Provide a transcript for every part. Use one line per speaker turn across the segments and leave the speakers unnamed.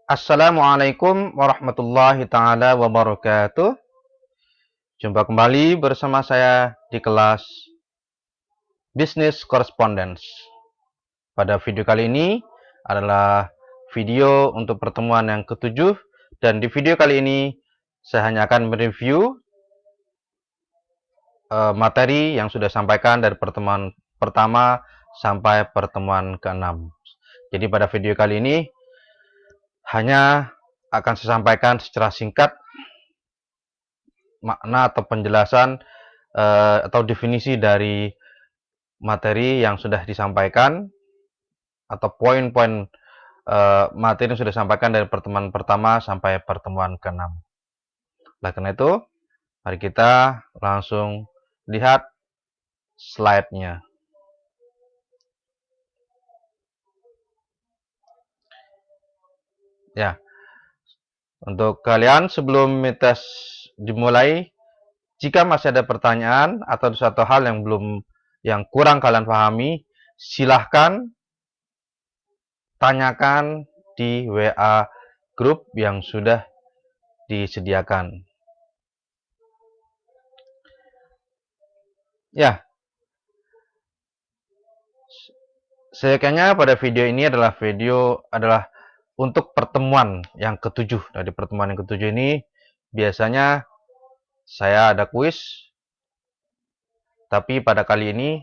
Assalamualaikum warahmatullahi taala wabarakatuh. Jumpa kembali bersama saya di kelas Business Correspondence. Pada video kali ini adalah video untuk pertemuan yang ketujuh, dan di video kali ini saya hanya akan mereview materi yang sudah disampaikan dari pertemuan pertama sampai pertemuan ke-6. Jadi pada video kali ini hanya akan saya sampaikan secara singkat makna atau penjelasan atau definisi dari materi yang sudah disampaikan atau poin-poin materi yang sudah disampaikan dari pertemuan pertama sampai pertemuan ke-6. Oleh karena itu, mari kita langsung lihat slide-nya. Ya, untuk kalian sebelum tes dimulai, jika masih ada pertanyaan atau suatu hal yang kurang kalian pahami, silahkan tanyakan di WA grup yang sudah disediakan. Ya, kayaknya pada video ini adalah untuk pertemuan yang ketujuh. Dari pertemuan yang ketujuh ini biasanya saya ada kuis, tapi pada kali ini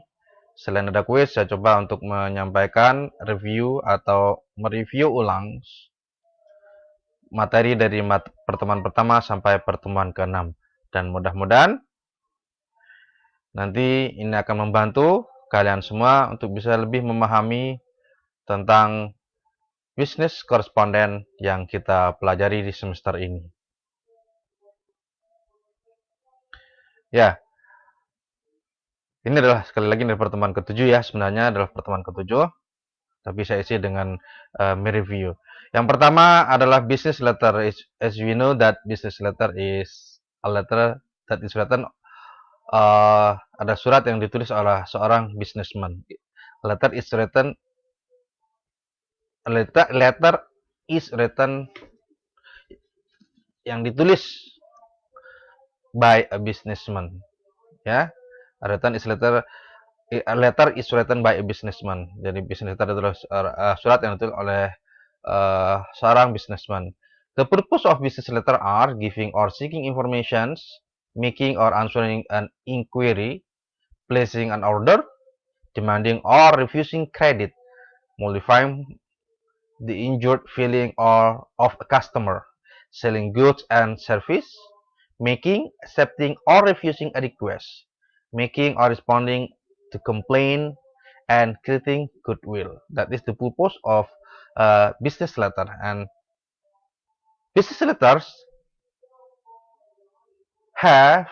selain ada kuis, saya coba untuk menyampaikan review atau mereview ulang materi dari pertemuan pertama sampai pertemuan ke-6. Dan mudah-mudahan nanti ini akan membantu kalian semua untuk bisa lebih memahami tentang bisnis koresponden yang kita pelajari di semester ini. Ya, ini adalah sekali lagi dari pertemuan ke-7 ya, sebenarnya adalah pertemuan ke-7, tapi saya isi dengan mereview. Yang pertama adalah business letter. As we know that business letter is a letter that is written, ada surat yang ditulis oleh seorang businessman. Letter is written yang ditulis by a businessman, ya. A letter is written by a businessman. Jadi business letter adalah surat yang ditulis oleh seorang businessman. The purpose of business letter are giving or seeking information, making or answering an inquiry, placing an order, demanding or refusing credit, mollifying the injured feeling of a customer, selling goods and service, making, accepting or refusing a request, making or responding to complaint, and creating goodwill. That is the purpose of business letter. And business letters have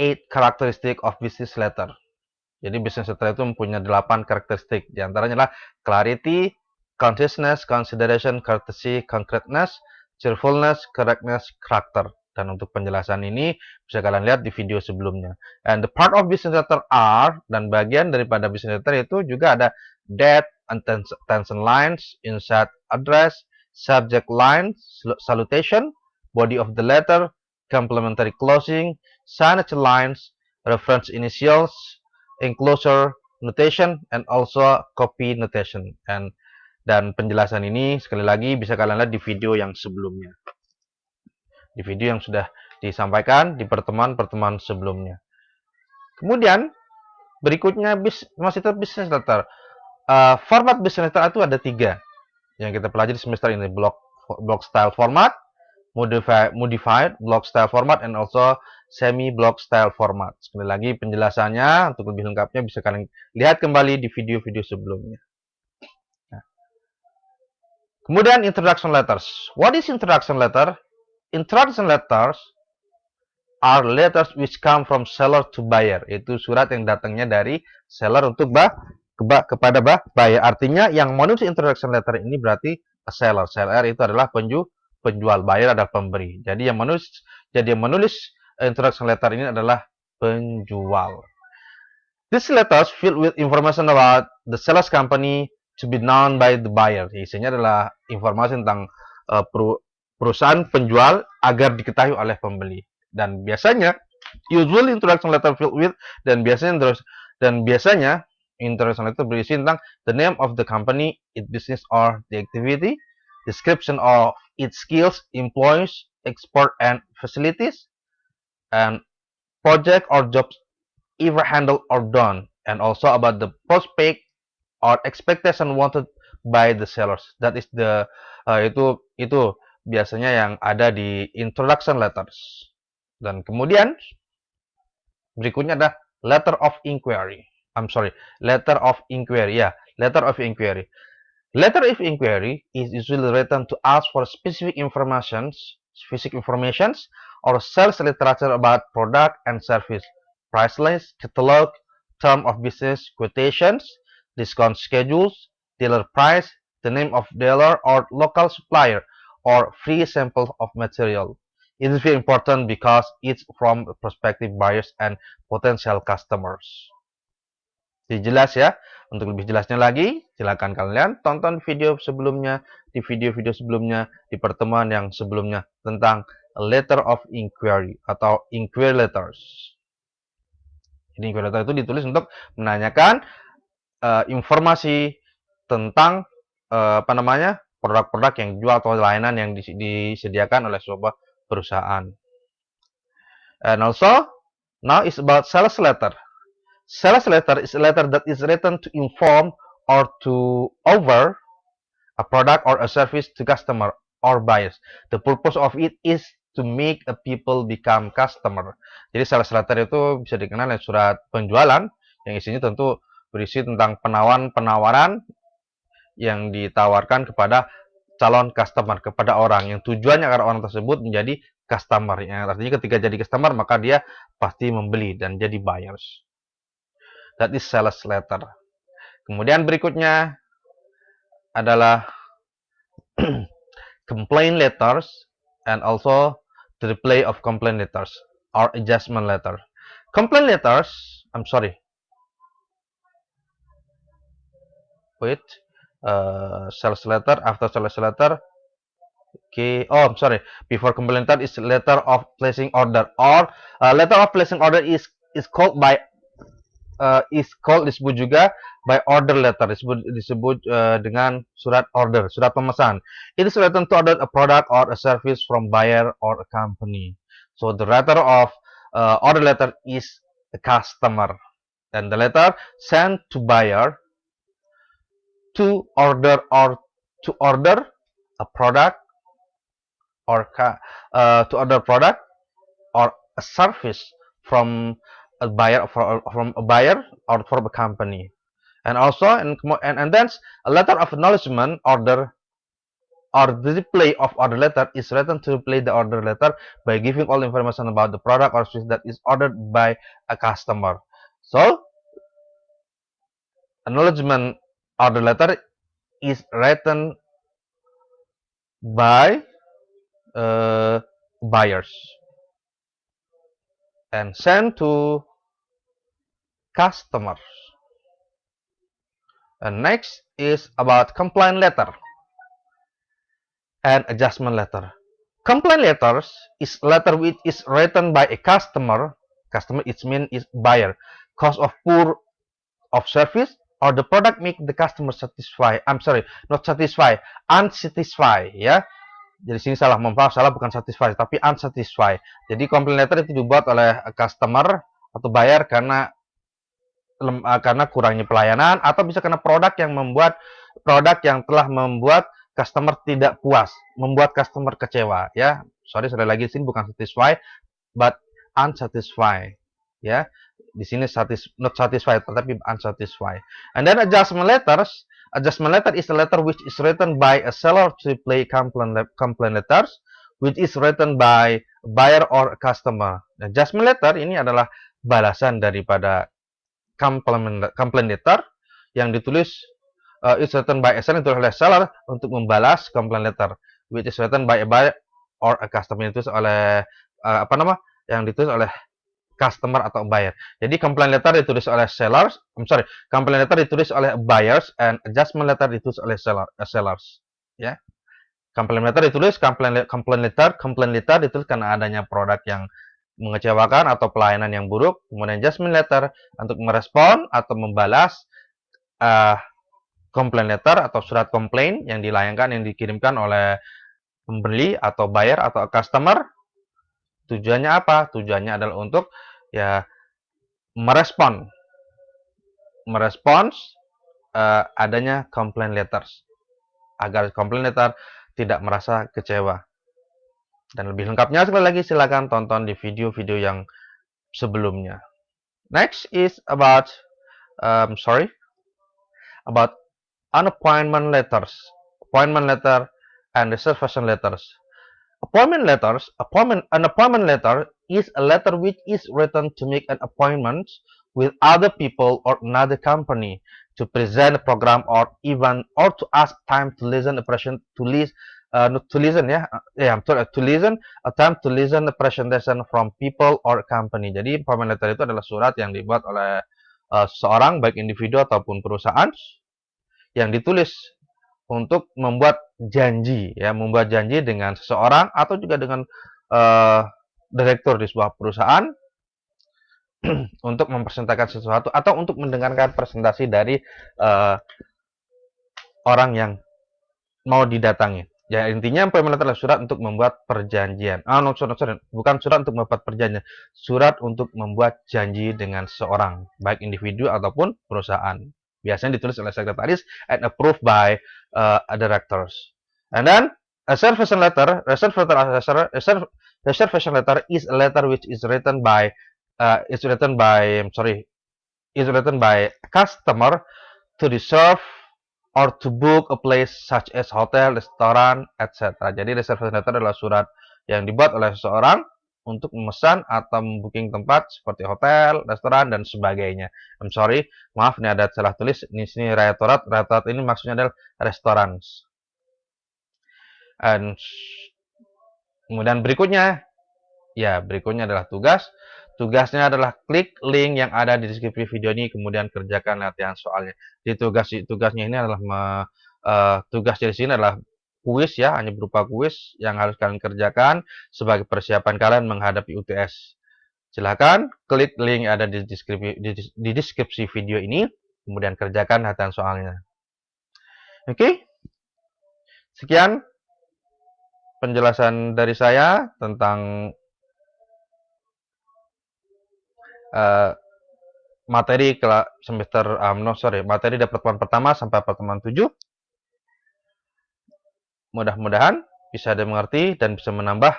8 characteristic of business letter. Jadi business letter itu mempunyai 8 karakteristik. Di antaranya adalah clarity, conciseness, consideration, courtesy, concreteness, cheerfulness, correctness, character. Dan untuk penjelasan ini bisa kalian lihat di video sebelumnya. And the part of business letter are, dan bagian daripada business letter itu juga ada date, attention lines, insert address, subject line, salutation, body of the letter, complementary closing, signature lines, reference initials, enclosure notation, and also copy notation. Dan penjelasan ini sekali lagi bisa kalian lihat di video yang sebelumnya, di video yang sudah disampaikan di pertemuan-pertemuan sebelumnya. Kemudian berikutnya masih tetap business letter. Format business letter itu ada 3 yang kita pelajari di semester ini: block style format, modified block style format, and also semi block style format. Sekali lagi penjelasannya untuk lebih lengkapnya bisa kalian lihat kembali di video-video sebelumnya. Nah. Kemudian introduction letters. What is introduction letter? Introduction letters are letters which come from seller to buyer. Itu surat yang datangnya dari seller untuk kepada buyer. Artinya yang menulis introduction letter ini berarti seller. Seller itu adalah penjual, buyer adalah pemberi. Jadi yang menulis introduction letter ini adalah penjual. These letters filled with information about the seller's company to be known by the buyer. Isinya adalah informasi tentang perusahaan penjual agar diketahui oleh pembeli. Dan biasanya usual introduction letter filled with dan biasanya introduction letter berisi tentang the name of the company, its business or the activity, description of its skills, employees, export and facilities, and project or jobs ever handled or done, and also about the prospect or expectation wanted by the sellers. That is the itu biasanya yang ada di introduction letters. Dan kemudian berikutnya ada letter of inquiry. Letter of inquiry. Ya, letter of inquiry. Letter of inquiry is usually written to ask for specific informations or sales literature about product and service, price list, catalog, term of business, quotations, discount schedules, dealer price, the name of dealer or local supplier, or free sample of material. It is very important because it's from prospective buyers and potential customers. Jadi jelas ya. Untuk lebih jelasnya lagi, silakan kalian tonton video sebelumnya, di video-video sebelumnya, di pertemuan yang sebelumnya tentang letter of inquiry atau inquiry letters. Jadi inquiry letter itu ditulis untuk menanyakan informasi tentang produk-produk yang dijual atau layanan yang disediakan oleh sebuah perusahaan. And also, now is about sales letter. Sales letter is a letter that is written to inform or to offer a product or a service to customer or buyers. The purpose of it is to make a people become customer. Jadi sales letter itu bisa dikenal dengan surat penjualan yang isinya tentu berisi tentang penawaran yang ditawarkan kepada calon customer, kepada orang yang tujuannya agar orang tersebut menjadi customer. Yang artinya ketika jadi customer maka dia pasti membeli dan jadi buyers. That is sales letter. Kemudian berikutnya adalah complaint letters and also the reply of complaint letters or adjustment letter. Complaint letters, sales letter, after sales letter. Before complaint letter is letter of placing order, or letter of placing order is called disebut juga by order letter, disebut dengan surat order, surat pemesan. It is written to order a product or a service from buyer or a company. So the writer of order letter is the customer, and the letter sent to buyer to order a product or a service from a buyer or from a company. And also and then a letter of acknowledgement order or the display of order letter is written to replace the order letter by giving all information about the product or service that is ordered by a customer. So acknowledgement order letter is written by buyers and sent to customers. And next is about complaint letter and adjustment letter. Complaint letters is letter which is written by a customer. Customer it means is buyer. Cause of poor of service or the product make the customer unsatisfied ya. Jadi sini salah bukan satisfied tapi unsatisfied. Jadi complaint letter itu dibuat oleh customer atau buyer karena kurangnya pelayanan atau bisa karena produk yang telah membuat customer tidak puas, membuat customer kecewa ya. Sekali lagi sini bukan satisfied but unsatisfied ya. Di sini not satisfied tetapi unsatisfied. And then adjustment letter is a letter which is written by a seller to replace complaint letters which is written by a buyer or a customer. Adjustment letter ini adalah balasan daripada complaint letter yang ditulis is written by a seller, ditulis oleh seller untuk membalas complaint letter which is written by a buyer or a customer, yang ditulis oleh customer atau buyer. Jadi complaint letter ditulis oleh complaint letter ditulis oleh buyers and adjustment letter ditulis oleh sellers ya. Complaint letter ditulis complaint letter ditulis karena adanya produk yang mengecewakan atau pelayanan yang buruk. Kemudian judgment letter untuk merespon atau membalas complaint letter atau surat komplain yang dikirimkan oleh pembeli atau buyer atau customer. Tujuannya apa? Tujuannya adalah untuk ya merespons adanya complaint letters agar complaint letter tidak merasa kecewa. Dan lebih lengkapnya sekali lagi silakan tonton di video-video yang sebelumnya. Next is about unappointment letters, appointment letter and reservation letters. An appointment letter is a letter which is written to make an appointment with other people or another company to present a program or event or to ask time to listen a presentation from people or company. Jadi appointment letter itu adalah surat yang dibuat oleh seseorang baik individu ataupun perusahaan yang ditulis untuk membuat janji dengan seseorang atau juga dengan direktur di sebuah perusahaan untuk mempresentasikan sesuatu atau untuk mendengarkan presentasi dari orang yang mau didatangi. Ya, intinya appointment letter adalah surat untuk membuat perjanjian. Bukan surat untuk membuat perjanjian, surat untuk membuat janji dengan seseorang, baik individu ataupun perusahaan. Biasanya ditulis oleh sekretaris and approved by directors. And then reservation letter is a letter which is written by customer to reserve or to book a place such as hotel, restoran, etc. Jadi reservation letter adalah surat yang dibuat oleh seseorang untuk memesan atau membooking tempat seperti hotel, restoran, dan sebagainya. Maaf, ini ada salah tulis. Ini sini restaurant ini maksudnya adalah restoran. Dan kemudian berikutnya adalah tugas. Tugasnya adalah klik link yang ada di deskripsi video ini, kemudian kerjakan latihan soalnya. Di tugasnya ini adalah tugas dari sini adalah kuis ya, hanya berupa kuis yang harus kalian kerjakan sebagai persiapan kalian menghadapi UTS. Silakan klik link yang ada di deskripsi video ini, kemudian kerjakan latihan soalnya. Oke. Sekian penjelasan dari saya tentang materi dari pertemuan pertama sampai pertemuan 7. Mudah-mudahan bisa dimengerti dan bisa menambah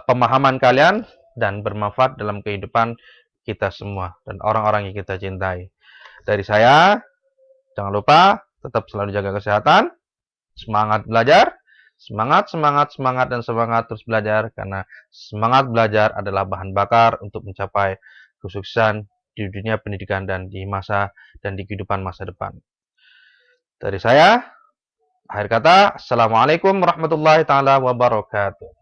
pemahaman kalian dan bermanfaat dalam kehidupan kita semua dan orang-orang yang kita cintai. Dari saya, jangan lupa tetap selalu jaga kesehatan, semangat belajar, semangat terus belajar, karena semangat belajar adalah bahan bakar untuk mencapai kesuksesan di dunia pendidikan dan di kehidupan masa depan. Dari saya, akhir kata, Assalamualaikum warahmatullahi taala wabarakatuh.